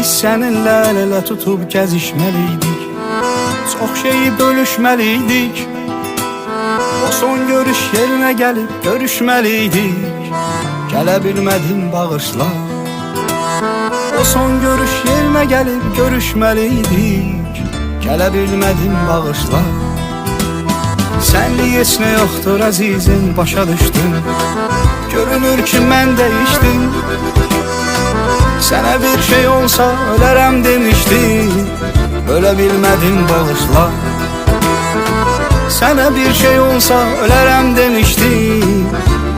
Biz səninlə əl-ələ tutub gəzişməliydik, çox şeyi bölüşməliydik. O son görüş yerinə gəlib görüşməliydik, gələ bilmədim bağışla. O son görüş yerinə gəlib görüşməliydik, gələ bilmədim bağışla. Sənli heç nə yoxdur əzizim, başa düşdüm, görünür ki mən dəyişdim. Sənə bir şey olsa ölərəm demişdim, ölə bilmədim bağışla. Sənə bir şey olsa ölərəm demişdim,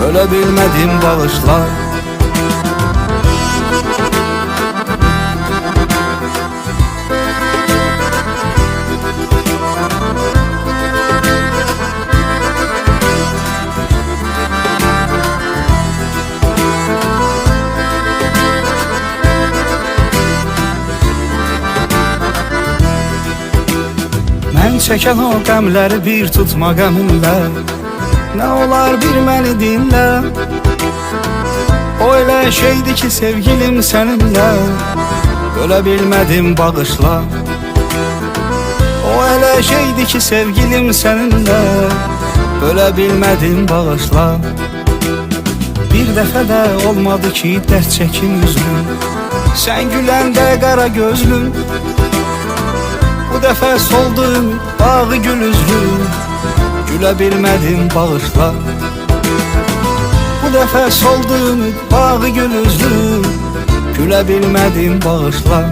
ölə bilmədim bağışla. Mən çəkən o qəmləri bir tutma qəminlə, nə olar bir məni dinlə. O elə şeydi ki sevgilim səninlə, ölə bilmədim bağışla. O elə şeydi ki sevgilim səninlə, ölə bilmədim bağışla. Bir dəfə də olmadı ki dərd çəkim üzlüm, sən güləndə qara gözlüm. Bu dəfə soldu bağı gül üzlüm, gülə bilmədim bağışla. Bu dəfə soldu bağı gül üzlüm, gülə bilmədim bağışla.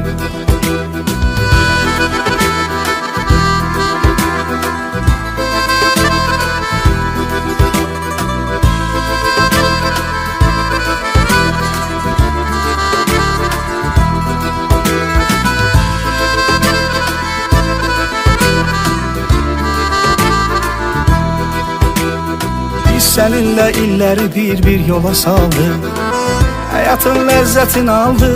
Səninlə illəri bir yola saldı, həyatın ləzzətini aldı.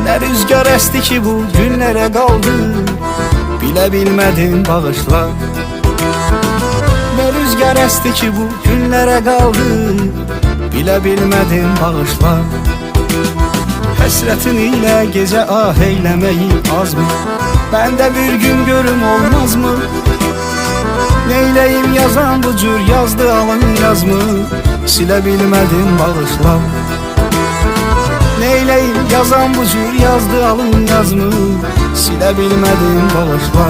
Nə rüzgar əsti ki bu günlərə qaldı, bilə bilmədim bağışla. Nə rüzgar əsti ki bu günlərə qaldı, bilə bilmədim bağışla. Həsrətin ilə gecə ah eyləməyi azmı, məndə bir gün görüm olmazmı? Neyləyim yazan bu cür yazdı alın yazmı, silə bilmədim bağışla. Neyləyim yazan bu cür yazdı alın yazmı, silə bilmədim bağışla.